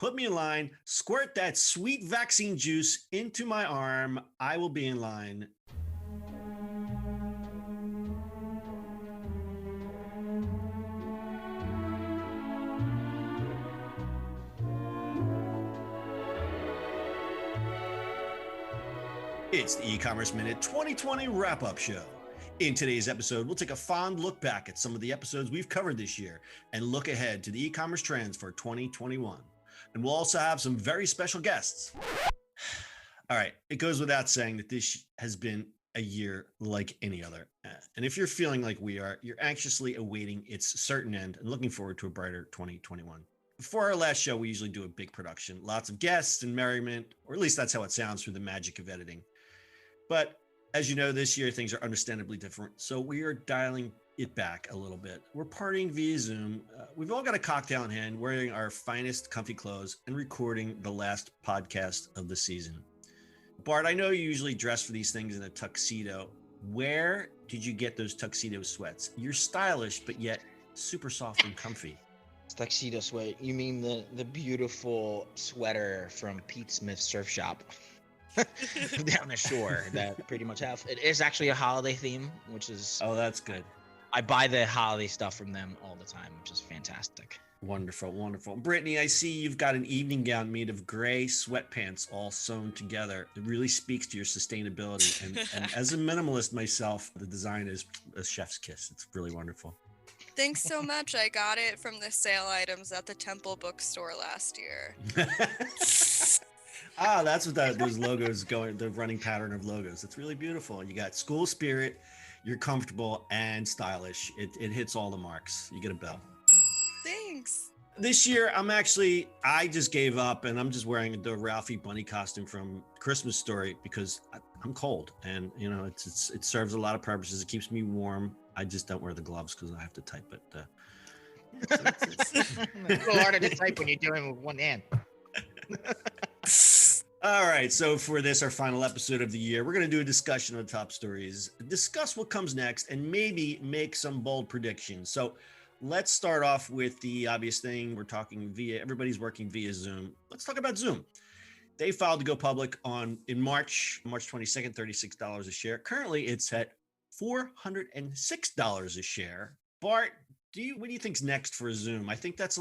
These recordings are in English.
Put me in line, squirt that sweet vaccine juice into my arm. I will be in line. It's the e-commerce minute 2020 wrap-up show. In today's episode, we'll take a fond look back at some of the episodes we've covered this year and look ahead to the e-commerce trends for 2021. And we'll also have some very special guests. All right, it goes without saying that this has been a year like any other. And if you're feeling like we are, you're anxiously awaiting its certain end and looking forward to a brighter 2021. Before our last show, we usually do a big production, lots of guests and merriment, or at least that's how it sounds through the magic of editing. But as you know, this year things are understandably different, so we are dialing it back a little bit. We're partying via Zoom. We've all got a cocktail in hand, wearing our finest comfy clothes and recording the last podcast of the season. Bart, I know you usually dress for these things in a tuxedo. Where did you get those tuxedo sweats? You're stylish, but yet super soft and comfy. Tuxedo sweat. You mean the beautiful sweater from Pete Smith's surf shop down the shore that pretty much have. It is actually a holiday theme, which is... Oh, that's good. I buy the holiday stuff from them all the time, which is fantastic. Wonderful, wonderful. Brittany, I see you've got an evening gown made of gray sweatpants all sewn together. It really speaks to your sustainability. And as a minimalist myself, the design is a chef's kiss. It's really wonderful. Thanks so much. I got it from the sale items at the Temple bookstore last year. That's what those logos going, the running pattern of logos. It's really beautiful. You got school spirit, you're comfortable and stylish. It hits all the marks. You get a bell. Thanks. This year, I just gave up and I'm just wearing the Ralphie bunny costume from Christmas Story because I'm cold and, you know, it serves a lot of purposes. It keeps me warm. I just don't wear the gloves because I have to type it. It's a little harder to type when you're doing it with one hand. All right, so for this, our final episode of the year, we're going to do a discussion of the top stories, discuss what comes next, and maybe make some bold predictions. So let's start off with the obvious thing. Everybody's working via Zoom. Let's talk about Zoom. They filed to go public in March 22nd, $36 a share. Currently, it's at $406 a share. Bart, what do you think's next for Zoom? I think it's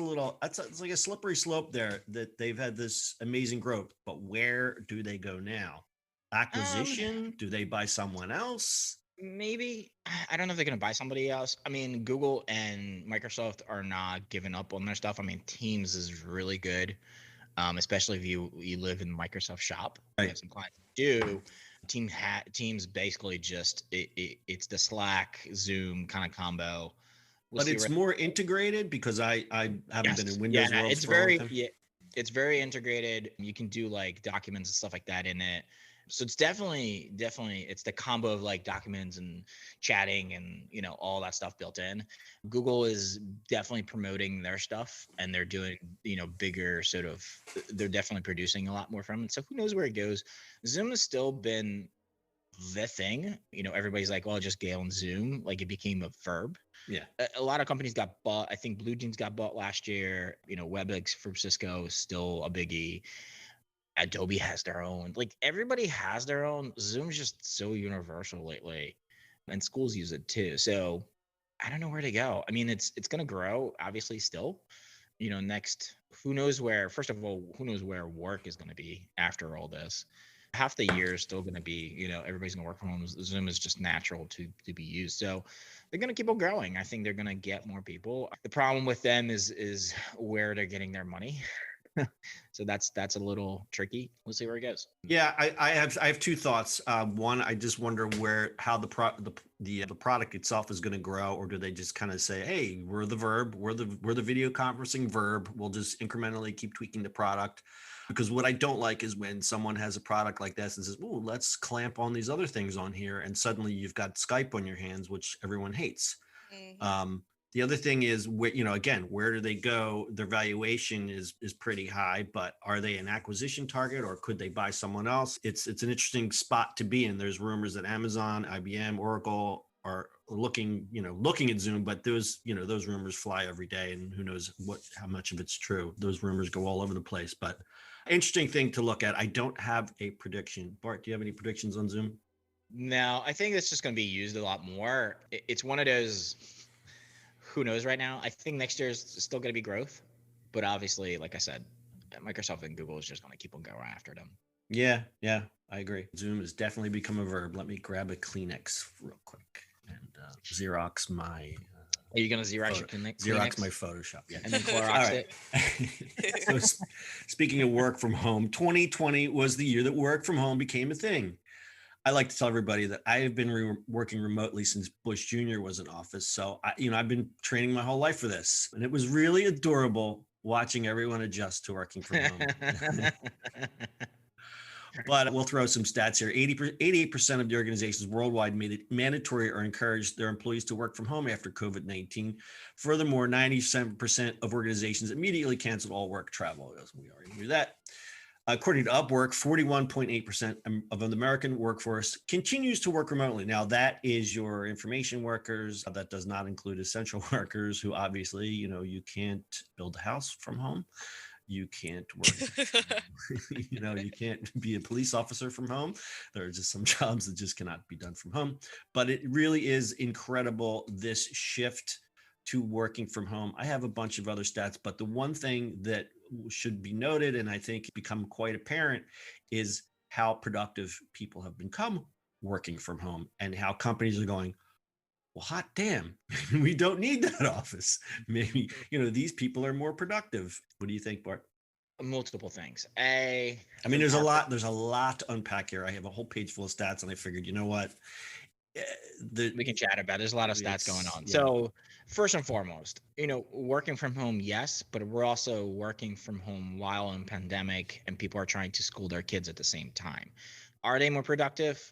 like a slippery slope there that they've had this amazing growth, but where do they go now? Acquisition? Do they buy someone else? Maybe. I don't know if they're going to buy somebody else. I mean, Google and Microsoft are not giving up on their stuff. I mean, Teams is really good, especially if you live in Microsoft shop. Right. You have some clients do. Teams basically just, it's the Slack, Zoom kind of combo. But it's more integrated because I haven't been in Windows World it's for a long time. It's very integrated. You can do like documents and stuff like that in it. So it's definitely it's the combo of like documents and chatting and, you know, all that stuff built in. Google is definitely promoting their stuff and they're doing, you know, bigger they're definitely producing a lot more from it. So who knows where it goes? Zoom has still been the thing. You know, everybody's like, well, just Gale and Zoom. Like it became a verb. Yeah. A lot of companies got bought. I think Blue Jeans got bought last year. You know, WebEx from Cisco is still a biggie. Adobe has their own. Like everybody has their own. Zoom's just so universal lately, and schools use it too. So I don't know where to go. I mean, it's going to grow, obviously, still. You know, next, who knows where? First of all, who knows where work is going to be after all this? Half the year is still going to be, you know, everybody's going to work from home. Zoom is just natural to be used. So they're going to keep on growing. I think they're going to get more people. The problem with them is where they're getting their money. So that's a little tricky. We'll see where it goes. Yeah, I have two thoughts. One, I just wonder how the product itself is going to grow, or do they just kind of say, "Hey, we're the verb, we're the video conferencing verb. We'll just incrementally keep tweaking the product." Because what I don't like is when someone has a product like this and says, "Oh, let's clamp on these other things on here," and suddenly you've got Skype on your hands, which everyone hates. Mm-hmm. The other thing is, where do they go? Their valuation is pretty high, but are they an acquisition target or could they buy someone else? It's an interesting spot to be in. There's rumors that Amazon, IBM, Oracle, are looking at Zoom, but those rumors fly every day, and who knows how much of it's true. Those rumors go all over the place, but interesting thing to look at. I don't have a prediction. Bart, do you have any predictions on Zoom? No, I think it's just going to be used a lot more. It's one of those, who knows right now. I think next year is still going to be growth, but obviously, like I said, Microsoft and Google is just going to keep on going after them. Yeah, I agree. Zoom has definitely become a verb. Let me grab a Kleenex real quick and Xerox my. Are you going to Xerox your Kleenex? Xerox my Photoshop, yeah. And then Clorox it. So speaking of work from home, 2020 was the year that work from home became a thing. I like to tell everybody that I have been working remotely since Bush Jr. was in office. So I've been training my whole life for this, and it was really adorable watching everyone adjust to working from home. But we'll throw some stats here. 88% of the organizations worldwide made it mandatory or encouraged their employees to work from home after COVID-19. Furthermore, 97% of organizations immediately canceled all work travel. We already knew that. According to Upwork, 41.8% of the American workforce continues to work remotely. Now, that is your information workers. That does not include essential workers who obviously, you can't build a house from home. You can't work, you can't be a police officer from home. There are just some jobs that just cannot be done from home. But it really is incredible, this shift to working from home. I have a bunch of other stats, but the one thing that should be noted, and I think become quite apparent, is how productive people have become working from home and how companies are going, well, hot damn, we don't need that office. Maybe, these people are more productive. What do you think, Bart? Multiple things. There's a lot to unpack here. I have a whole page full of stats, and I figured, you know what? We can chat about it. There's a lot of stats going on. Yeah. So first and foremost, working from home, yes, but we're also working from home while in pandemic and people are trying to school their kids at the same time. Are they more productive?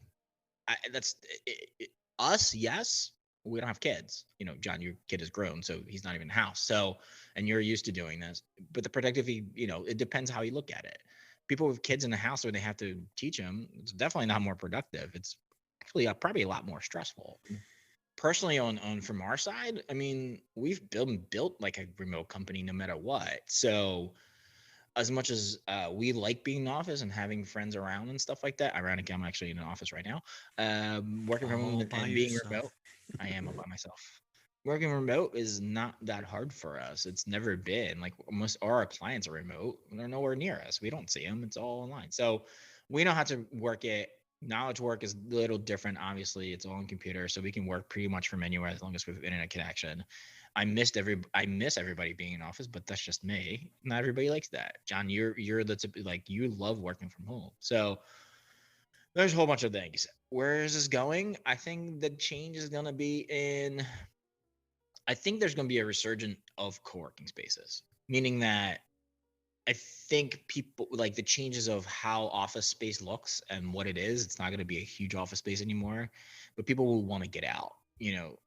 Us, yes. We don't have kids. John, your kid is grown, so he's not even in the house. So, and you're used to doing this. But the productivity, it depends how you look at it. People with kids in the house where they have to teach them, it's definitely not more productive. It's actually probably a lot more stressful. Personally, on from our side, we've built like a remote company no matter what. So as much as we like being in the office and having friends around and stuff like that, ironically, I'm actually in an office right now, working from home and being remote. I am all by myself. Working remote is not that hard for us. It's never been. Like most all our clients are remote. They're nowhere near us. We don't see them. It's all online. So we know how to work it. Knowledge work is a little different. Obviously, it's all on computer, so we can work pretty much from anywhere as long as we have internet connection. I miss everybody being in office, but that's just me. Not everybody likes that. John, you're you love working from home. So there's a whole bunch of things. Where is this going? I think the change is going to be I think there's going to be a resurgence of co-working spaces, meaning that I think people like the changes of how office space looks and what it is. It's not going to be a huge office space anymore, but people will want to get out.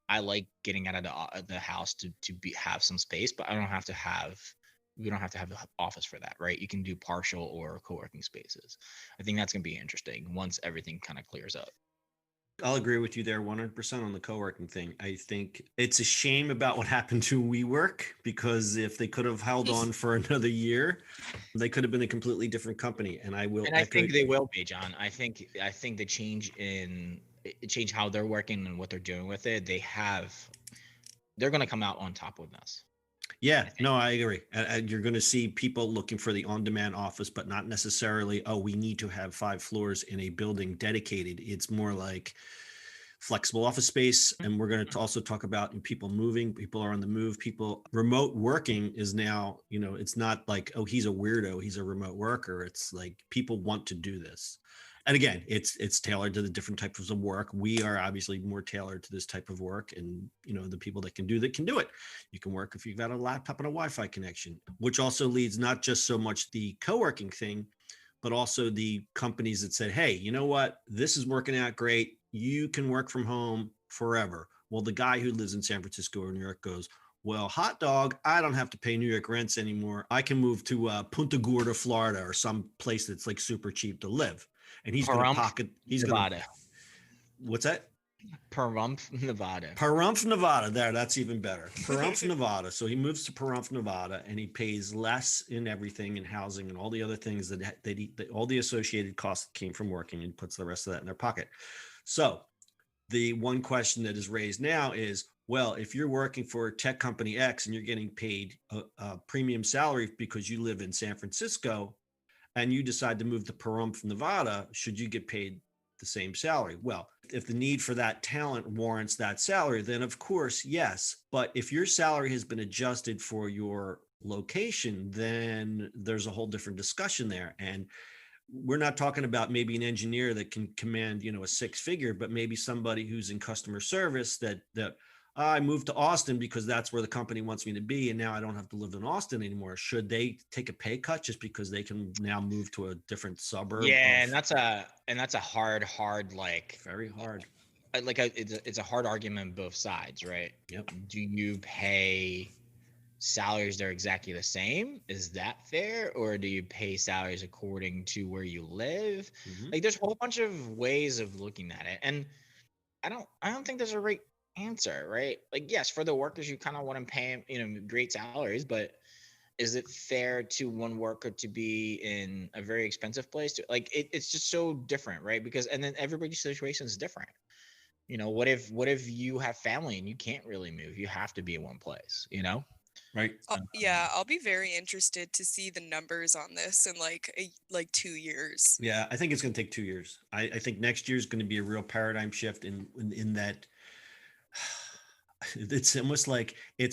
I like getting out of the house to have some space, but we don't have to have an office for that, right? You can do partial or co-working spaces. I think that's going to be interesting once everything kind of clears up. I'll agree with you there 100% on the co-working thing. I think it's a shame about what happened to WeWork, because if they could have held on for another year, they could have been a completely different company. And I think they will be, John. I think the change how they're working and what they're doing with it, they're going to come out on top with us. Yeah, no, I agree. You're going to see people looking for the on-demand office, but not necessarily, we need to have 5 floors in a building dedicated. It's more like flexible office space. And we're going to also talk about people moving. People are on the move. Remote working is now, it's not like, he's a weirdo, he's a remote worker. It's like people want to do this. And again, it's tailored to the different types of work. We are obviously more tailored to this type of work, and the people that can do it. You can work if you've got a laptop and a Wi-Fi connection, which also leads not just so much the co-working thing, but also the companies that said, hey, you know what, this is working out great. You can work from home forever. Well, the guy who lives in San Francisco or New York goes, well, hot dog, I don't have to pay New York rents anymore. I can move to Punta Gorda, Florida, or some place that's like super cheap to live. And he's going to pocket. He's going to. What's that? Pahrump, Nevada. Pahrump, Nevada. That's even better. Pahrump, Nevada. So he moves to Pahrump, Nevada, and he pays less in everything, in housing and all the other things that all the associated costs that came from working, and puts the rest of that in their pocket. So the one question that is raised now is, well, if you're working for tech company X and you're getting paid a premium salary because you live in San Francisco and you decide to move to Pahrump, Nevada, should you get paid the same salary? Well, if the need for that talent warrants that salary, then of course, yes. But if your salary has been adjusted for your location, then there's a whole different discussion there. And we're not talking about maybe an engineer that can command, a six figure, but maybe somebody who's in customer service that I moved to Austin because that's where the company wants me to be, and now I don't have to live in Austin anymore. Should they take a pay cut just because they can now move to a different suburb? Yeah, and that's a hard like very hard. It's a hard argument on both sides, right? Yep. Do you pay salaries that are exactly the same? Is that fair? Or do you pay salaries according to where you live? Mm-hmm. Like there's a whole bunch of ways of looking at it. And I don't think there's a right answer, right? Like, yes, for the workers, you kind of want to pay them, great salaries, but is it fair to one worker to be in a very expensive place? It's just so different, right? Because, and then everybody's situation is different. What if you have family and you can't really move? You have to be in one place, Right. Yeah, I'll be very interested to see the numbers on this in like 2 years. Yeah, I think it's going to take 2 years. I think next year is going to be a real paradigm shift in that. It's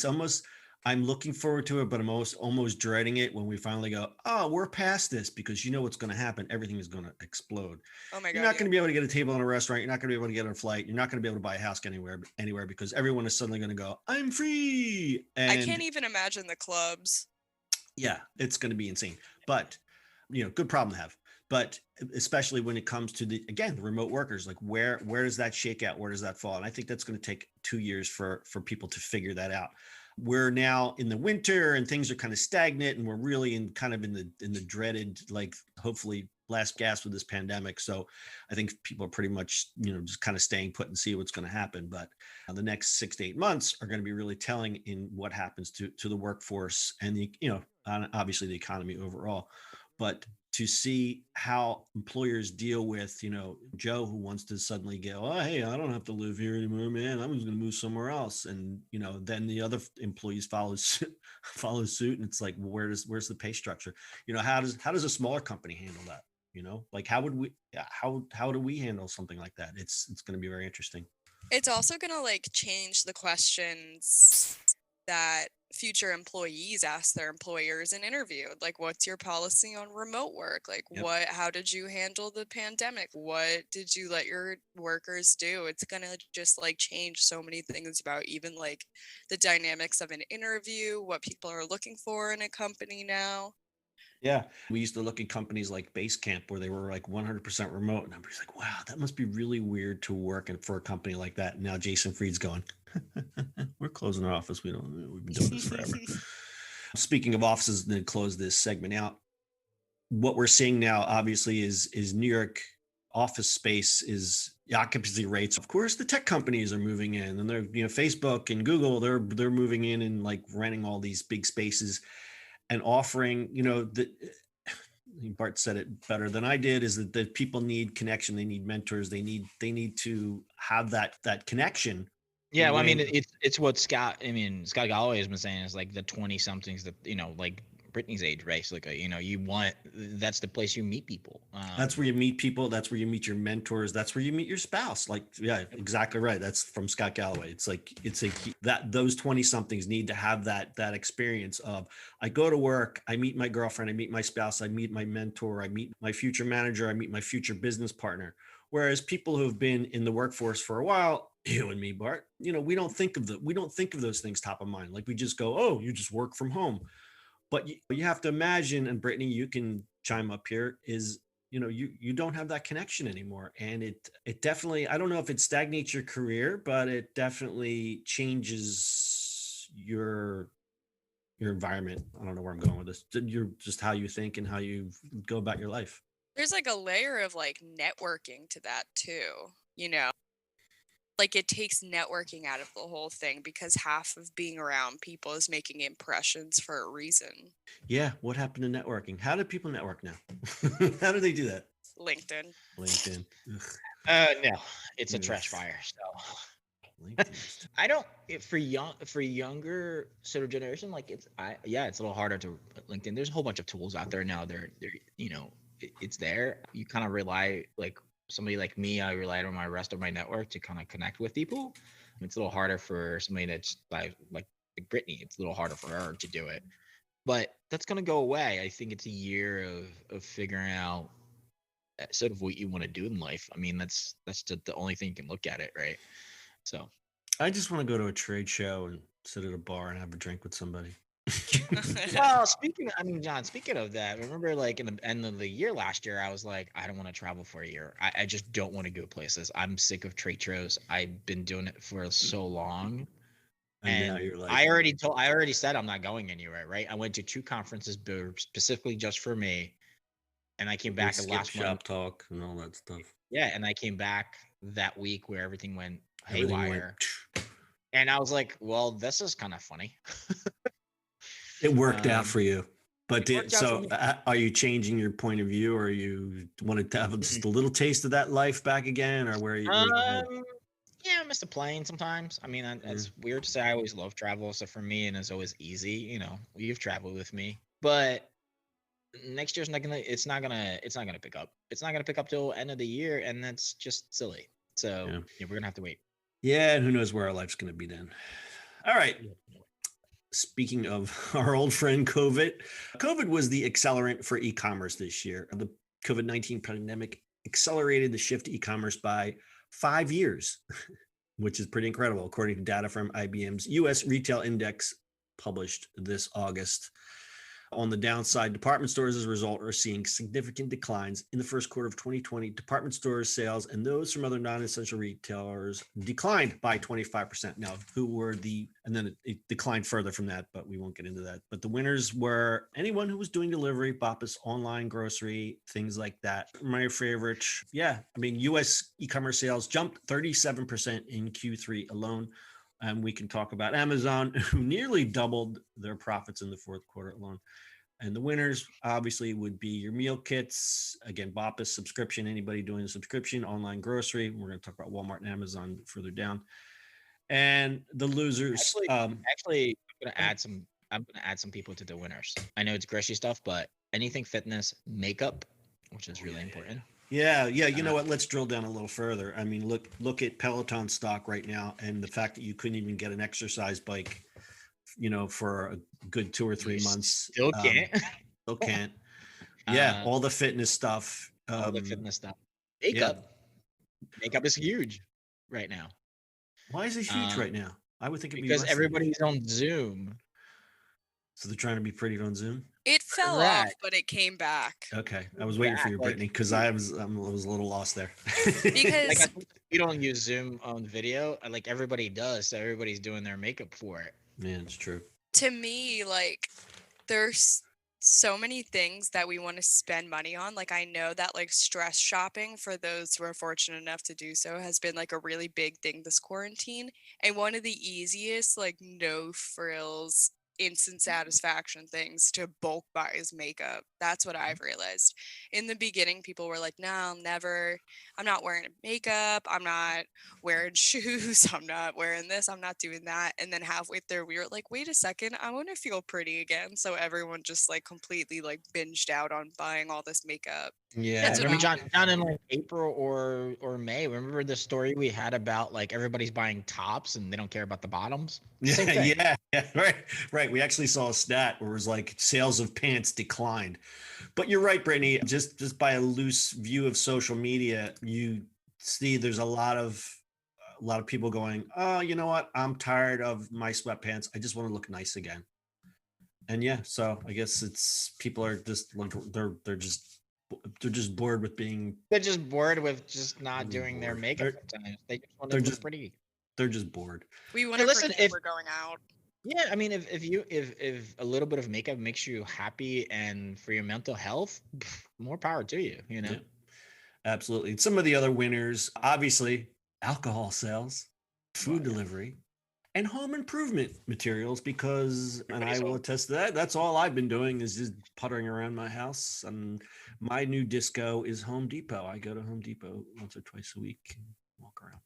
almost I'm looking forward to it, but I'm almost dreading it when we finally go, oh, we're past this, because what's going to happen. Everything is going to explode. Oh my God. You're not going to be able to get a table in a restaurant. You're not going to be able to get on a flight. You're not going to be able to buy a house anywhere because everyone is suddenly going to go, I'm free. And I can't even imagine the clubs. Yeah, it's going to be insane. But, good problem to have. But especially when it comes to the remote workers, like where does that shake out? Where does that fall? And I think that's going to take 2 years for people to figure that out. We're now in the winter and things are kind of stagnant, and we're really in the dreaded, like, hopefully last gasp with this pandemic. So I think people are pretty much, just kind of staying put and see what's going to happen. But the next 6 to 8 months are going to be really telling in what happens to the workforce and obviously the economy overall. But to see how employers deal with, Joe, who wants to suddenly go, oh, hey, I don't have to live here anymore, man. I'm just going to move somewhere else. And, then the other employees follow suit. And it's like, well, where's the pay structure? How does a smaller company handle that? Like how do we handle something like that? It's going to be very interesting. It's also going to change the questions that future employees ask their employers in interview. Like, what's your policy on remote work? Like, Yep. how did you handle the pandemic? What did you let your workers do? It's going to just change so many things about even the dynamics of an interview, what people are looking for in a company now. Yeah. We used to look at companies like Basecamp where they were 100% remote. And everybody's like, wow, that must be really weird to work for a company like that. And now Jason Fried's going, we're closing our office. We've been doing this forever. Speaking of offices, to close this segment out, what we're seeing now obviously is New York office space is the occupancy rates. Of course, the tech companies are moving in, and they're, Facebook and Google, they're moving in and renting all these big spaces and offering, Bart said it better than I did, is that people need connection. They need mentors. They need to have that connection. Yeah, well, I mean, it's what Scott Galloway has been saying, is the 20 somethings that, Brittany's age, basically, that's the place you meet people. That's where you meet people. That's where you meet your mentors. That's where you meet your spouse. Yeah, exactly right. That's from Scott Galloway. It's that those 20 somethings need to have that experience of, I go to work, I meet my girlfriend, I meet my spouse, I meet my mentor, I meet my future manager, I meet my future business partner. Whereas people who have been in the workforce for a while, you and me, Bart, we don't think of those things top of mind. We just go, oh, you just work from home. But you have to imagine, and Brittany, you can chime up here, is, you don't have that connection anymore. And it definitely, I don't know if it stagnates your career, but it definitely changes your environment. I don't know where I'm going with this. You're just how you think and how you go about your life. There's a layer of networking to that too, like it takes networking out of the whole thing because half of being around people is making impressions for a reason. Yeah. What happened to networking? How do people network now? How do they do that? LinkedIn. LinkedIn. No, it's a trash Yes. fire. So LinkedIn. I don't for younger sort of generation, like it's a little harder to LinkedIn. There's a whole bunch of tools out there now. They're it's there. You kind of rely, like somebody like me, I relied on my rest of my network to kind of connect with people. It's a little harder for somebody that's like Brittany. It's a little harder for her to do it. But that's gonna go away. I think it's a year of figuring out sort of what you want to do in life. I mean, that's just the only thing you can look at it, right? So I just want to go to a trade show and sit at a bar and have a drink with somebody. well, John, speaking of that, remember like in the end of the year last year, I was like, I don't want to travel for a year. I just don't want to go places. I'm sick of trade shows. I've been doing it for so long. And now you're like, I already said I'm not going anywhere, right? I went to 2 conferences specifically just for me. And I came back last shop month. talk and all that stuff. Yeah, and I came back that week where everything went Everything haywire. And I was like, well, this is kind of funny. It worked out for you. But so are you changing your point of view, or you wanted to have just a little taste of that life back again, or where are you yeah, I miss the plane sometimes. I mean, it's weird to say. I always love travel, so for me, and it's always easy. You know, you've traveled with me, but next year's not gonna. It's not gonna pick up. It's not gonna pick up till end of the year, and that's just silly. So yeah, we're gonna have to wait. Yeah, and who knows where our life's gonna be then. All right. Speaking of our old friend COVID was the accelerant for e-commerce this year. The COVID-19 pandemic accelerated the shift to e-commerce by 5 years, which is pretty incredible, according to data from IBM's US Retail Index published this August. On the downside, department stores, as a result, are seeing significant declines. In the first quarter of 2020, department stores sales and those from other non-essential retailers declined by 25%. Now, and then it declined further from that, but we won't get into that. But the winners were anyone who was doing delivery, BOPUS, online grocery, things like that. My favorite, US e-commerce sales jumped 37% in Q3 alone. And we can talk about Amazon, who nearly doubled their profits in the fourth quarter alone. And the winners obviously would be your meal kits, again, BOPUS subscription, anybody doing a subscription, online grocery. We're going to talk about Walmart and Amazon further down. And the losers. Actually, I'm going to add some people to the winners. I know it's grocery stuff, but anything fitness, makeup, which is really important. Yeah. You know what? Let's drill down a little further. I mean, look at Peloton stock right now, and the fact that you couldn't even get an exercise bike, for a good 2 or 3 months. Still can't. Still can't. Yeah, all the fitness stuff. Makeup. Makeup is huge right now. Why is it huge right now? I would think it'd be because everybody's on Zoom. So they're trying to be pretty on Zoom. It fell off, but it came back. Okay, I was waiting for you, Brittany, because I was a little lost there. Because you don't use Zoom on video, like everybody does, so everybody's doing their makeup for it. Yeah, it's true. To me, like, there's so many things that we want to spend money on. Like, I know that like stress shopping, for those who are fortunate enough to do so, has been like a really big thing this quarantine. And one of the easiest, like, no frills, instant satisfaction things to bulk buy is makeup. That's what I've realized. In the beginning, people were like, no, I'm not wearing makeup, I'm not wearing shoes, I'm not wearing this, I'm not doing that. And then halfway through, we were like, wait a second, I want to feel pretty again. So everyone just like completely like binged out on buying all this makeup. Yeah, remember John in like April or May, remember the story we had about like everybody's buying tops and they don't care about the bottoms? Yeah, right. We actually saw a stat where it was like sales of pants declined. But you're right, Brittany, just by a loose view of social media, you see there's a lot of people going, oh, you know what, I'm tired of my sweatpants, I just want to look nice again. And yeah, so I guess it's people are just like they're just bored with being. They're just bored with just not doing their makeup sometimes. They just want to look pretty. They're just bored. We want to pretend we're going out. Yeah, I mean, if a little bit of makeup makes you happy and for your mental health, more power to you. You know. Yeah, absolutely. Some of the other winners, obviously, alcohol sales. food delivery, and home improvement materials because, and I Everybody's will home. attest to that, that's all I've been doing is just puttering around my house. And my new disco is Home Depot. I go to Home Depot once or twice a week and walk around.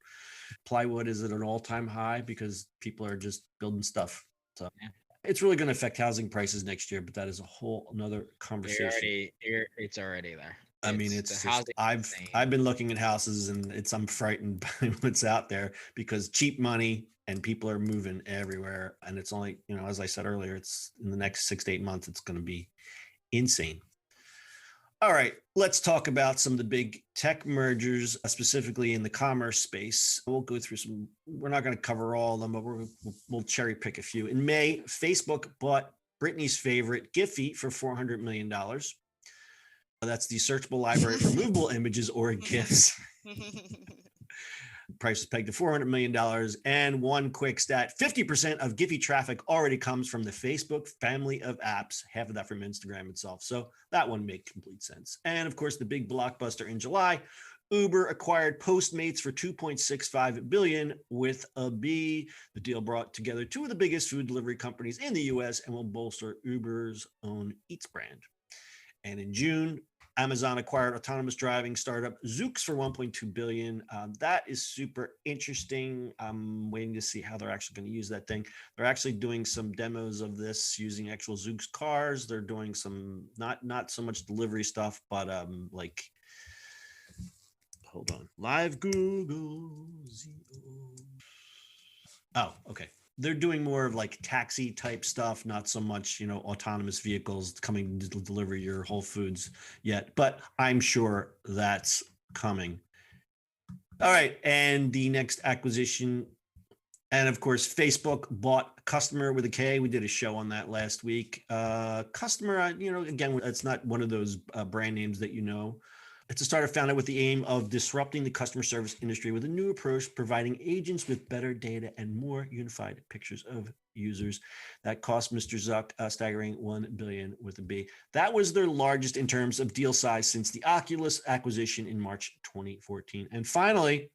Plywood is at an all-time high because people are just building stuff. So Yeah. it's really going to affect housing prices next year, but that is a whole another conversation. It's already there. I mean, The it's just housing I've been looking at houses and I'm frightened by what's out there because cheap money and people are moving everywhere. And it's only, as I said earlier, it's in the next 6 to 8 months, it's going to be insane. All right, let's talk about some of the big tech mergers, specifically in the commerce space. We'll go through some. We're not going to cover all of them, but we'll cherry pick a few. In May, Facebook bought Britney's favorite, Giphy, for $400 million. That's the searchable library for movable images or GIFs. Price is pegged to $400 million. And one quick stat, 50% of Giphy traffic already comes from the Facebook family of apps, half of that from Instagram itself. So that one makes complete sense. And of course, the big blockbuster in July, Uber acquired Postmates for $2.65 billion with a B. The deal brought together two of the biggest food delivery companies in the US and will bolster Uber's own Eats brand. And in June, Amazon acquired autonomous driving startup Zoox for $1.2 billion. That is super interesting. I'm waiting to see how they're actually going to use that thing. They're actually doing some demos of this using actual Zoox cars. They're doing some not so much delivery stuff, but like, hold on, live Google. Oh, okay. They're doing more of like taxi type stuff, not so much, autonomous vehicles coming to deliver your Whole Foods yet, but I'm sure that's coming. All right. And the next acquisition, and of course, Facebook bought Customer with a K. We did a show on that last week. Customer, again, it's not one of those brand names that It's a startup founded with the aim of disrupting the customer service industry with a new approach, providing agents with better data and more unified pictures of users. That cost Mr. Zuck a staggering $1 billion with a B. That was their largest in terms of deal size since the Oculus acquisition in March 2014. And finally,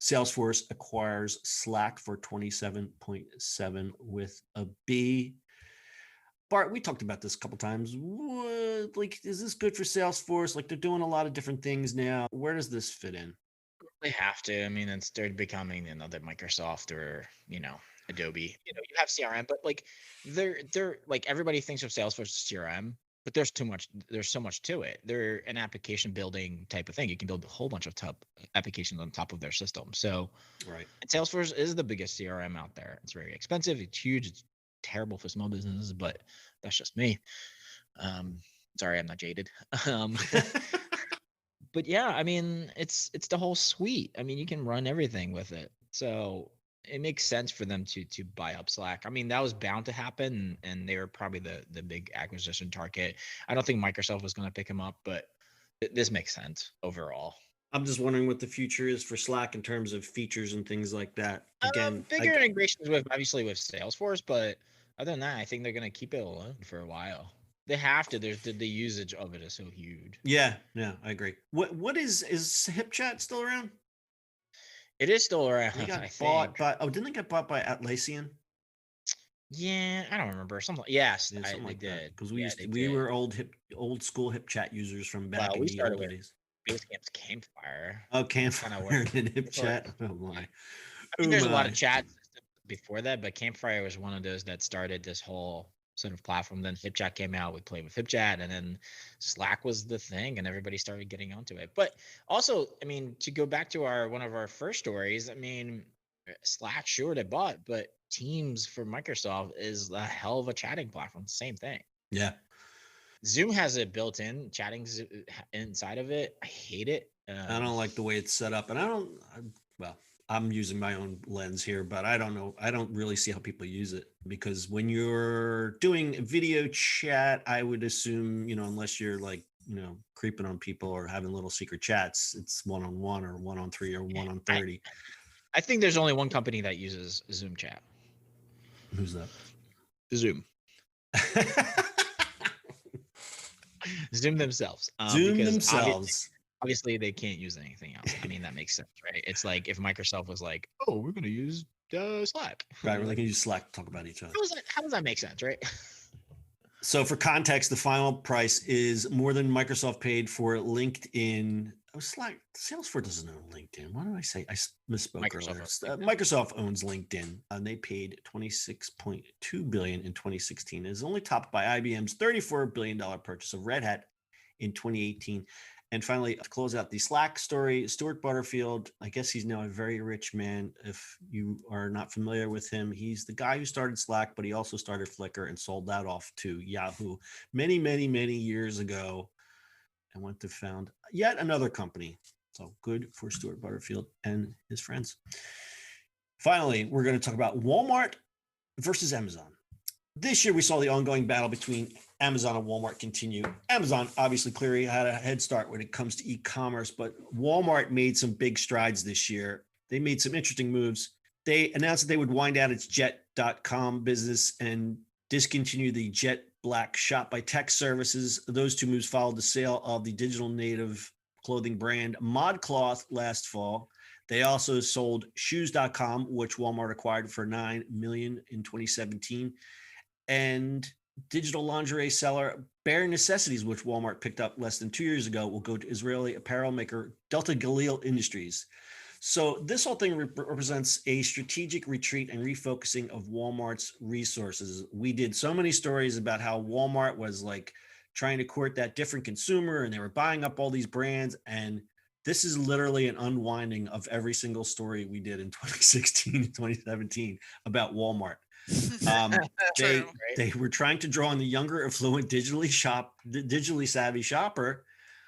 Salesforce acquires Slack for 27.7 with a B. Bart, we talked about this a couple times. Is this good for Salesforce? Like, they're doing a lot of different things now. Where does this fit in? They have to. I mean, they're becoming another Microsoft or Adobe. You have CRM, but like they're like everybody thinks of Salesforce as CRM, but there's so much to it. They're an application building type of thing. You can build a whole bunch of applications on top of their system. So, right. And Salesforce is the biggest CRM out there. It's very expensive. It's huge. It's terrible for small businesses, but that's just me. Sorry, I'm not jaded. But yeah, I mean, it's the whole suite. I mean, you can run everything with it. So it makes sense for them to buy up Slack. I mean, that was bound to happen, and they were probably the big acquisition target. I don't think Microsoft was going to pick them up, but this makes sense overall. I'm just wondering what the future is for Slack in terms of features and things like that. Again, bigger integrations with Salesforce, but other than that, I think they're going to keep it alone for a while. They have to. There's the usage of it is so huge. Yeah, I agree. What is HipChat still around? It is still around. They got bought by. Oh, didn't they get bought by Atlassian? Yeah, I don't remember. Yes, something like did. Because we were old school HipChat users from back in the old days. Basecamp's Campfire. Oh, Campfire and HipChat. Oh my. I think there's a lot of chat before that, but Campfire was one of those that started this whole sort of platform. Then HipChat came out. We played with HipChat, and then Slack was the thing, and everybody started getting onto it. But also, I mean, to go back to one of our first stories, I mean, Slack, sure, they bought, but Teams for Microsoft is a hell of a chatting platform. Same thing. Yeah. Zoom has it built in, chatting inside of it. I hate it. I don't like the way it's set up, and I'm using my own lens here, but I don't know. I don't really see how people use it, because when you're doing video chat, I would assume, unless you're like, creeping on people or having little secret chats, it's 1-on-1 or 1-on-3 or 1-on-30. I think there's only one company that uses Zoom chat. Who's that? Zoom. Zoom themselves. Zoom themselves. obviously they can't use anything else. I mean, that makes sense, right? It's like if Microsoft was like, "Oh, we're going to use Slack." Right, we're can use Slack to talk about each other. How does that make sense, right? So for context, the final price is more than Microsoft paid for LinkedIn. Oh, Slack, Salesforce doesn't own LinkedIn. What did I say? I misspoke earlier. Microsoft owns LinkedIn, and they paid $26.2 billion in 2016. It is only topped by IBM's $34 billion purchase of Red Hat in 2018. And finally, to close out the Slack story, Stuart Butterfield, I guess he's now a very rich man. If you are not familiar with him, he's the guy who started Slack, but he also started Flickr and sold that off to Yahoo many, many, many years ago and went to found yet another company. So good for Stuart Butterfield and his friends. Finally, we're going to talk about Walmart versus Amazon. This year, we saw the ongoing battle between Amazon and Walmart continue. Amazon obviously clearly had a head start when it comes to e-commerce, but Walmart made some big strides this year. They made some interesting moves. They announced that they would wind down its Jet.com business and discontinue the Jet Black Shop by Tech services. Those two moves followed the sale of the digital native clothing brand ModCloth last fall. They also sold Shoes.com, which Walmart acquired for $9 million in 2017. And digital lingerie seller Bare Necessities, which Walmart picked up less than 2 years ago, will go to Israeli apparel maker Delta Galil Industries. So this whole thing represents a strategic retreat and refocusing of Walmart's resources. We did so many stories about how Walmart was like trying to court that different consumer and they were buying up all these brands. And this is literally an unwinding of every single story we did in 2016 and 2017 about Walmart. They were trying to draw on the younger, affluent, digitally savvy shopper.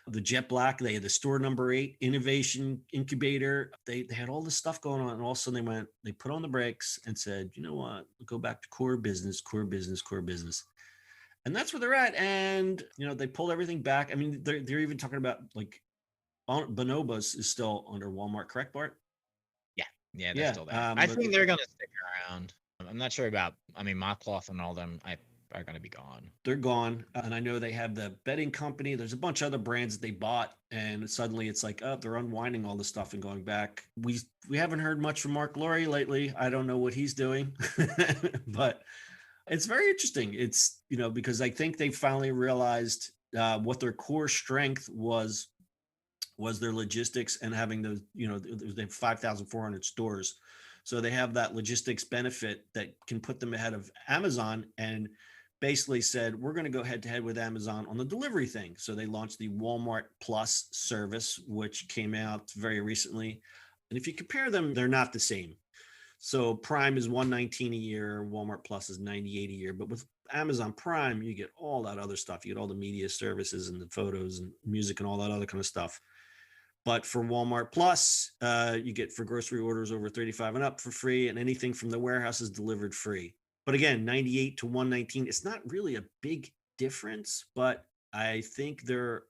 The Jet Black, they had the store number 8 innovation incubator. They had all this stuff going on, and all of a sudden they put on the brakes and said, you know what, we'll go back to core business, and that's where they're at. And they pulled everything back. I mean, they're even talking about like Bonobos is still under Walmart, correct, Bart? Yeah, they're still there. I think they're gonna stick around. I'm not sure about. I mean, ModCloth and all them are going to be gone. They're gone, and I know they have the bedding company. There's a bunch of other brands that they bought, and suddenly it's like, oh, they're unwinding all this stuff and going back. We haven't heard much from Mark Laurie lately. I don't know what he's doing, but it's very interesting. It's because I think they finally realized what their core strength was their logistics and having those. They have 5,400 stores. So they have that logistics benefit that can put them ahead of Amazon, and basically said, we're going to go head to head with Amazon on the delivery thing. So they launched the Walmart Plus service, which came out very recently. And if you compare them, they're not the same. So Prime is $119 a year. Walmart Plus is $98 a year. But with Amazon Prime, you get all that other stuff. You get all the media services and the photos and music and all that other kind of stuff. But for Walmart Plus, you get for grocery orders over 35 and up for free, and anything from the warehouse is delivered free. But again, 98 to 119, it's not really a big difference, but I think they're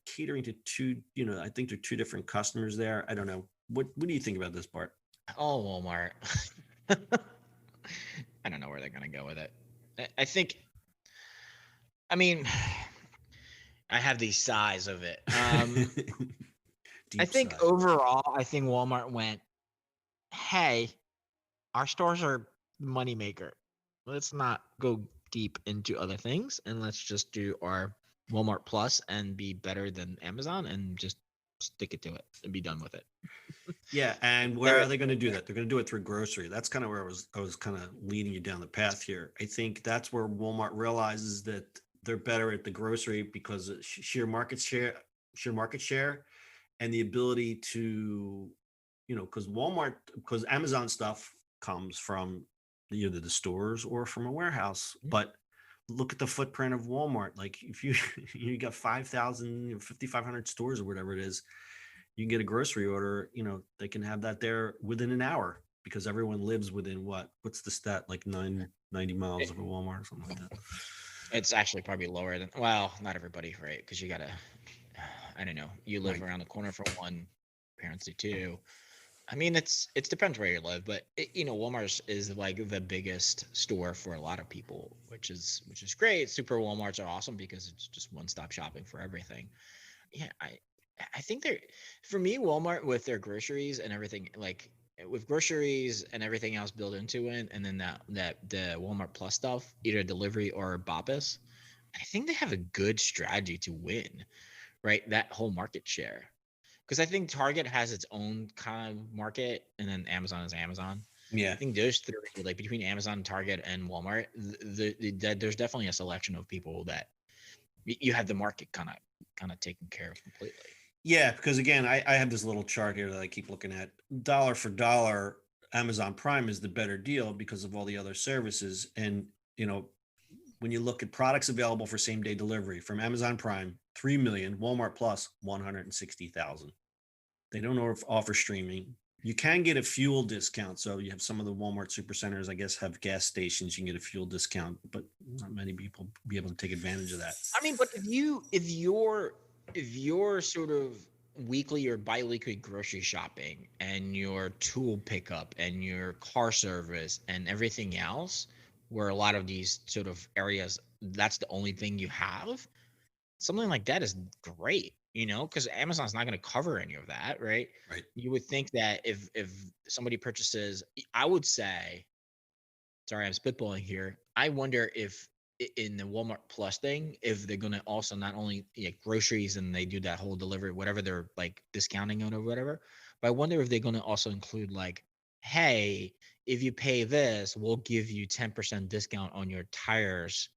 catering to two, I think they're two different customers there. I don't know. What do you think about this, Bart? Oh, Walmart. I don't know where they're going to go with it. I mean, I have the size of it. I think overall, I think Walmart went, hey, our stores are moneymaker. Let's not go deep into other things, and let's just do our Walmart Plus and be better than Amazon and just stick it to it and be done with it. Yeah, and where are they going to do that? They're going to do it through grocery. That's kind of where I was kind of leading you down the path here. I think that's where Walmart realizes that they're better at the grocery because of sheer market share, and the ability to, because Amazon stuff comes from either the stores or from a warehouse. But look at the footprint of Walmart. Like if you got 5,000, 5,500 stores or whatever it is, you can get a grocery order, they can have that there within an hour because everyone lives within what's the stat, like 90 miles of a Walmart or something like that. It's actually probably lower than, well, not everybody, right? Because you got to, I don't know, you live around the corner for one, parents do too. I mean, it depends where you live, but Walmart is like the biggest store for a lot of people, which is great. Super Walmarts are awesome because it's just one-stop shopping for everything. Yeah, I think they're, for me, Walmart with their groceries and everything, like with groceries and everything else built into it, and then that the Walmart Plus stuff, either delivery or BOPIS, I think they have a good strategy to win, right? That whole market share. Because I think Target has its own kind of market, and then Amazon is Amazon. Yeah. I think those three, like between Amazon, Target, and Walmart, there's definitely a selection of people that you have the market kind of taken care of completely. Yeah, because again, I have this little chart here that I keep looking at. Dollar for dollar, Amazon Prime is the better deal because of all the other services. And, you know, when you look at products available for same day delivery from Amazon Prime, 3 million, Walmart Plus, 160,000. They don't offer streaming. You can get a fuel discount. So you have some of the Walmart supercenters, I guess, have gas stations. You can get a fuel discount, but not many people be able to take advantage of that. I mean, but if you're sort of weekly or bi-weekly grocery shopping and your tool pickup and your car service and everything else, where a lot of these sort of areas, that's the only thing you have, something like that is great, because Amazon's not going to cover any of that, right? Right. You would think that if somebody purchases, I would say, sorry, I'm spitballing here. I wonder if in the Walmart Plus thing, if they're gonna also not only groceries and they do that whole delivery, whatever they're like discounting on or whatever, but I wonder if they're gonna also include like, hey, if you pay this, we'll give you 10% discount on your tires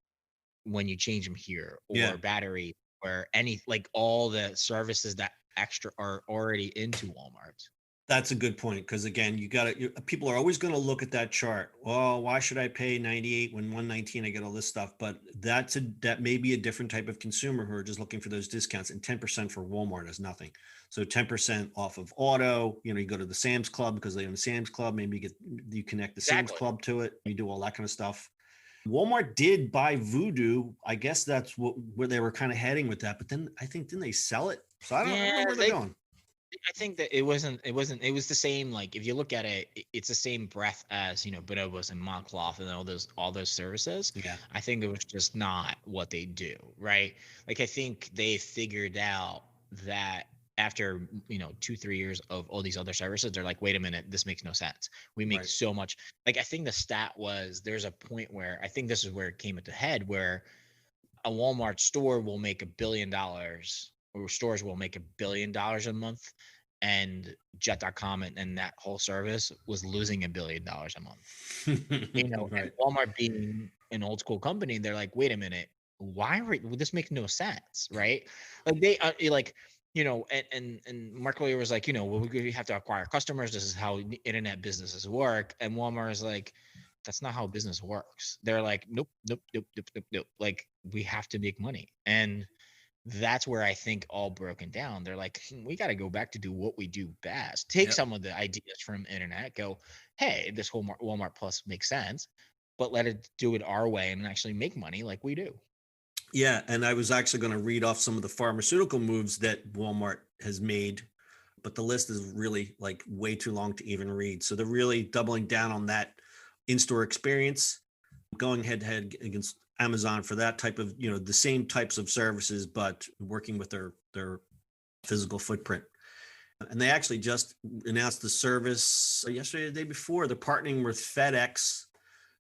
when you change them here, Yeah. or battery, or any like all the services that extra are already into Walmart. That's a good point because again, people are always going to look at that chart. Well, why should I pay 98 when 119 I get all this stuff? But that may be a different type of consumer who are just looking for those discounts, and 10% for Walmart is nothing. So 10% off of auto, you go to the Sam's Club because they own the Sam's Club, maybe you connect the Sam's Exactly. Club to it, you do all that kind of stuff. Walmart did buy Voodoo. I guess that's where they were kind of heading with that, but then I think didn't they sell it? So I don't know Yeah, where they're going. I think that it was the same. Like if you look at it, it's the same breadth as Bonobos and Moncloth and all those services. Yeah. I think it was just not what they do, right? Like I think they figured out that after 2-3 years of all these other services, they're like, wait a minute, this makes no sense. We make Right. so much. Like I think the stat was, there's a point where I think this is where it came into head, where a Walmart store will make $1 billion, or stores will make $1 billion a month, and Jet.com and that whole service was losing $1 billion a month. Right. And Walmart being an old school company, they're like, wait a minute, this makes no sense, right? Like they and Mark Lawyer was like, well, we have to acquire customers. This is how internet businesses work. And Walmart is like, that's not how business works. They're like, nope, nope, nope, nope, nope, nope. Like we have to make money. And that's where I think all broken down. They're like, we got to go back to do what we do best. Take Yep. some of the ideas from internet, go, hey, this whole Walmart Plus makes sense, but let it do it our way and actually make money like we do. Yeah, and I was actually going to read off some of the pharmaceutical moves that Walmart has made, but the list is really like way too long to even read. So they're really doubling down on that in-store experience, going head to head against Amazon for that type of, the same types of services, but working with their physical footprint. And they actually just announced the service yesterday, the day before. They're partnering with FedEx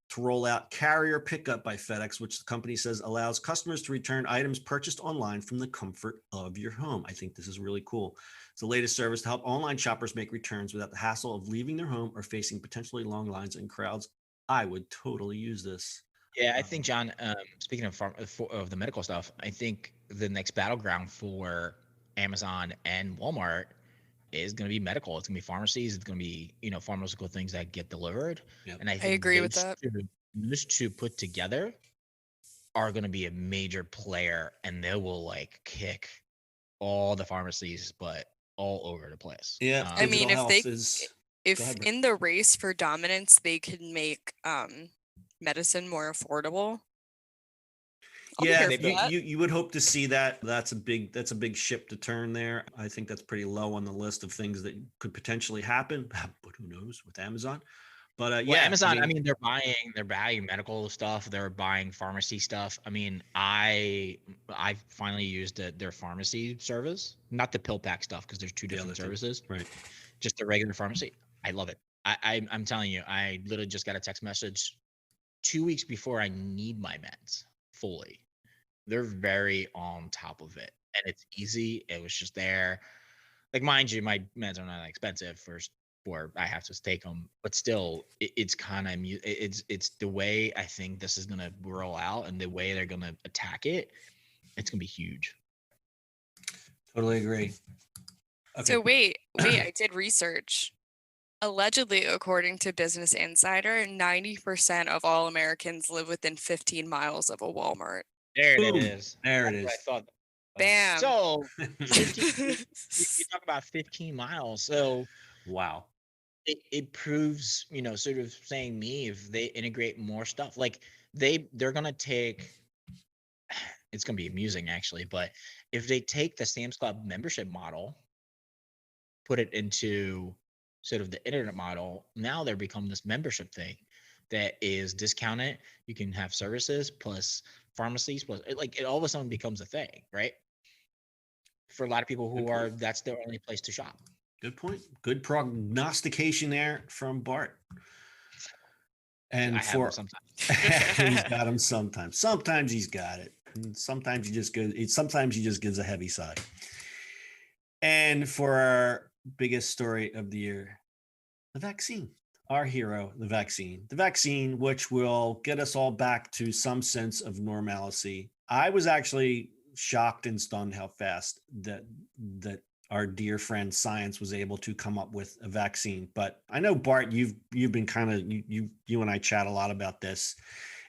to roll out carrier pickup by FedEx, which the company says allows customers to return items purchased online from the comfort of your home. I think this is really cool. It's the latest service to help online shoppers make returns without the hassle of leaving their home or facing potentially long lines and crowds. I would totally use this. Yeah, I think, John, speaking of the medical stuff, I think the next battleground for Amazon and Walmart is going to be medical. It's going to be pharmacies. It's going to be, pharmaceutical things that get delivered. Yep. And I I think agree with that. those two put together are going to be a major player, and they will like kick all the pharmacies, but all over the place. Yeah, I mean, digital health is. Go if ahead, Rick. in the race for dominance they can make medicine more affordable, I'll be Yeah, here for that. you would hope to see that. That's a big ship to turn there. I think that's pretty low on the list of things that could potentially happen, but who knows with Amazon. But Well, yeah, Amazon, I mean, they're buying medical stuff, they're buying pharmacy stuff. I mean, I finally used their pharmacy service, not the pill pack stuff, because there's two the other different thing, services. right? Just the regular pharmacy. I love it. I'm telling you, I literally just got a text message 2 weeks before I need my meds fully. They're very on top of it, and it's easy. It was just there. Like, mind you, my meds are not that expensive for I have to take them, but still, it's kind of it's the way I think this is gonna roll out and the way they're gonna attack it. It's gonna be huge. Totally agree. Okay. So wait, I did research. Allegedly, according to Business Insider, 90% of all Americans live within 15 miles of a Walmart. There it Boom. is. There it That's what I is. thought. Bam. So 15, you talk about 15 miles. So Wow. it proves, sort of saying me, if they integrate more stuff, like they're gonna take, it's gonna be amusing actually, but if they take the Sam's Club membership model, put it into sort of the internet model, now they're become this membership thing that is discounted. You can have services plus pharmacies plus it all of a sudden becomes a thing, right? For a lot of people who are, that's their only place to shop. Good point. Good prognostication there from Bart. And I have them sometimes. he's got them sometimes. Sometimes he's got it. And sometimes he just goes. Sometimes he just gives a heavy sigh. And for our biggest story of the year, the vaccine. Our hero, the vaccine, which will get us all back to some sense of normalcy. I was actually shocked and stunned how fast that our dear friend science was able to come up with a vaccine. But I know, Bart, you've been kind of, you and I chat a lot about this.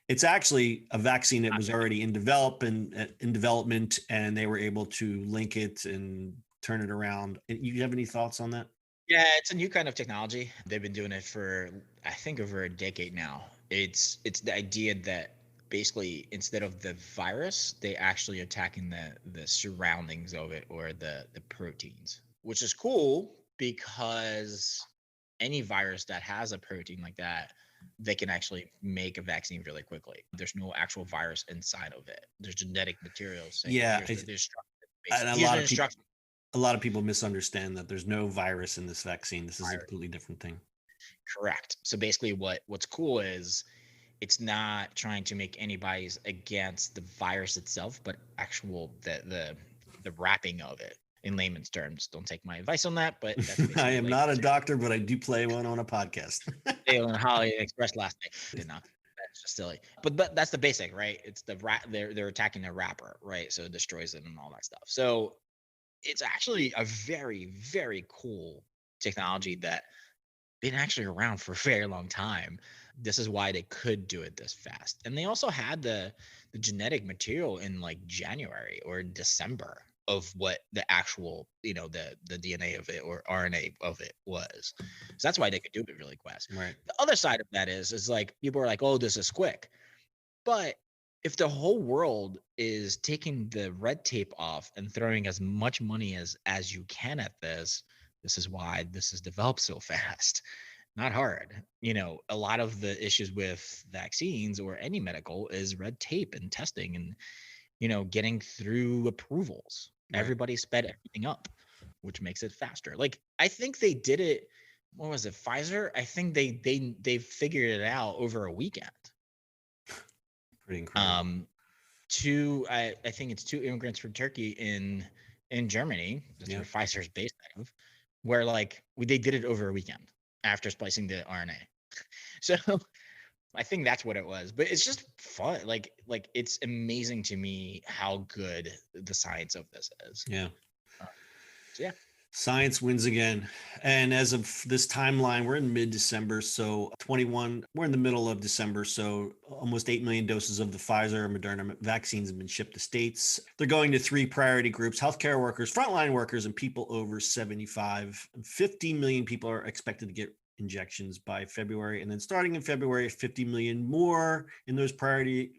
It's actually a vaccine that was already in development, and they were able to link it and turn it around. You have any thoughts on that? Yeah, it's a new kind of technology. They've been doing it for, I think, over a decade now. It's the idea that basically instead of the virus, they actually attacking the surroundings of it, or the proteins, which is cool because any virus that has a protein like that, they can actually make a vaccine really quickly. There's no actual virus inside of it. There's genetic materials saying, Yeah, here's the instruction. and Here's the instruction. a lot of people misunderstand that there's no virus in this vaccine. This is a completely different thing. Correct. So basically what's cool is it's not trying to make antibodies against the virus itself, but actual the wrapping of it, in layman's terms. Don't take my advice on that, but that's I am not a doctor, but I do play one on a podcast. Dale and Holly expressed last night. Did not. That's just silly. But that's the basic, right? It's the they're attacking the wrapper, right? So it destroys it and all that stuff. So it's actually a very, very cool technology that been actually around for a very long time. This is why they could do it this fast. And they also had the genetic material in like January or December of what the actual, the DNA of it or RNA of it was. So that's why they could do it really fast. Right. The other side of that is like people are like, oh, this is quick. But if the whole world is taking the red tape off and throwing as much money as you can at this is why this is developed so fast. Not hard. A lot of the issues with vaccines or any medical is red tape and testing and, getting through approvals. Right. Everybody sped everything up, which makes it faster. Like, I think they did it. What was it? Pfizer? I think they figured it out over a weekend. Pretty incredible. I think it's 2 immigrants from Turkey in Germany. That's where Pfizer's based out of, where they did it over a weekend after splicing the RNA. So I think that's what it was. But it's just fun. Like it's amazing to me how good the science of this is. Yeah. So yeah. Science wins again. And as of this timeline, we're in mid-December. So 21, we're in the middle of December. So almost 8 million doses of the Pfizer and Moderna vaccines have been shipped to states. They're going to 3 priority groups: healthcare workers, frontline workers, and people over 75. 50 million people are expected to get injections by February. And then starting in February, 50 million more in those priority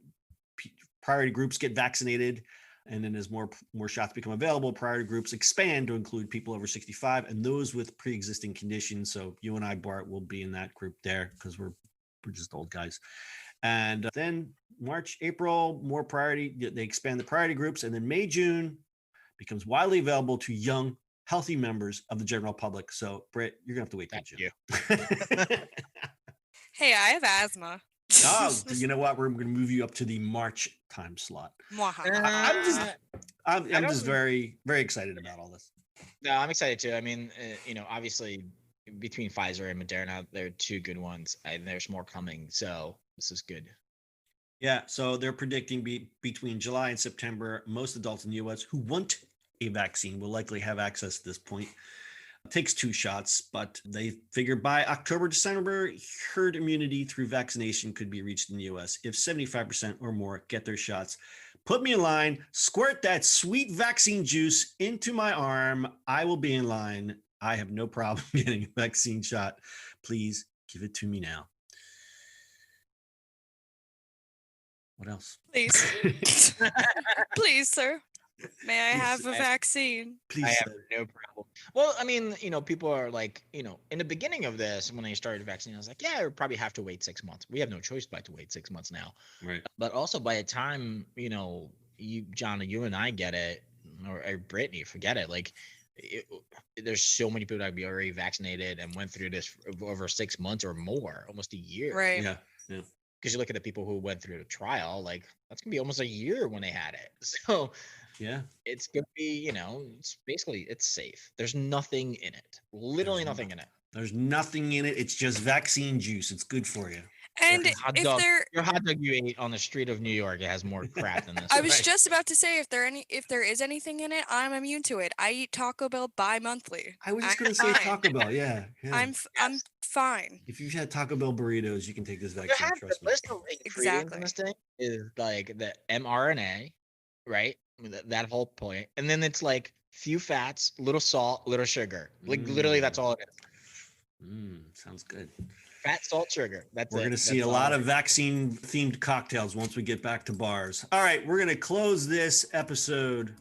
groups get vaccinated. And then as more shots become available, priority groups expand to include people over 65 and those with pre-existing conditions. So you and I, Bart, will be in that group there because we're just old guys. And then March, April, more priority. They expand the priority groups. And then May, June becomes widely available to young, healthy members of the general public. So, Britt, you're going to have to wait till June. Hey, I have asthma. Oh, you know what? We're going to move you up to the March time slot. I'm just very, very excited about all this. No, I'm excited too. I mean, obviously between Pfizer and Moderna, they're two good ones, and there's more coming. So this is good. Yeah. So they're predicting between July and September, most adults in the U.S. who want a vaccine will likely have access at this point. It takes 2 shots, but they figure by October, December, herd immunity through vaccination could be reached in the U.S. if 75% or more get their shots. Put me in line, squirt that sweet vaccine juice into my arm. I will be in line. I have no problem getting a vaccine shot. Please give it to me now. What else? Please. Please, sir. May I have a vaccine? Please. I have no problem. Well, I mean, people are like, in the beginning of this, when they started vaccine, I was like, yeah, we probably have to wait 6 months. We have no choice but to wait 6 months now. Right. But also by the time, you, John, you and I get it, or Brittany, forget it. Like, there's so many people that be already vaccinated and went through this for over 6 months or more, almost a year. Right. Yeah. Because you look at the people who went through the trial, like that's gonna be almost a year when they had it. So yeah, it's gonna be, it's basically it's safe. There's nothing in it. Literally nothing in it. There's nothing in it. It's just vaccine juice. It's good for you. And your hot dog you ate on the street of New York, it has more crap than this. I was just about to say, if there is anything in it, I'm immune to it. I eat Taco Bell bi-monthly. I was just going to say Taco Bell. Yeah. I'm fine. If you've had Taco Bell burritos, you can take this vaccine. Trust me. The list of ingredients in this thing is like the mRNA, right? That whole point, and then it's like few fats, little salt, little sugar. Like literally, that's all it is. Sounds good. Fat, salt, sugar. That's We're going to see a lot of vaccine-themed cocktails once we get back to bars. All right, we're going to close this episode,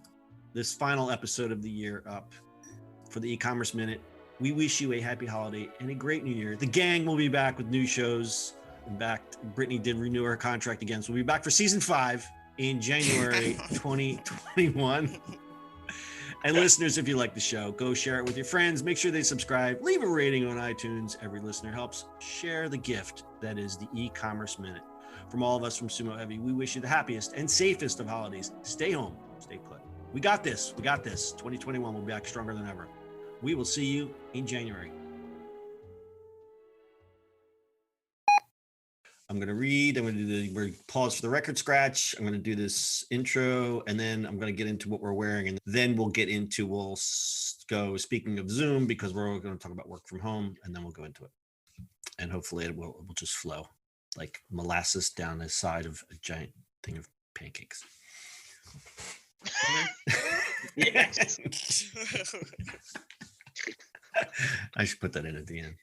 this final episode of the year up for the e-commerce minute. We wish you a happy holiday and a great new year. The gang will be back with new shows. In fact, Brittany did renew her contract again, so we'll be back for season 5 in January 2021. And listeners, if you like the show, go share it with your friends. Make sure they subscribe. Leave a rating on iTunes. Every listener helps. Share the gift that is the e-commerce minute. From all of us from Sumo Heavy, we wish you the happiest and safest of holidays. Stay home. Stay put. We got this. We got this. 2021 will be back stronger than ever. We will see you in January. I'm going to read. I'm going to do we're pause for the record scratch. I'm going to do this intro, and then I'm going to get into what we're wearing, and then we'll go, speaking of Zoom, because we're going to talk about work from home, and then we'll go into it. And hopefully it will just flow like molasses down the side of a giant thing of pancakes. Yes. I should put that in at the end.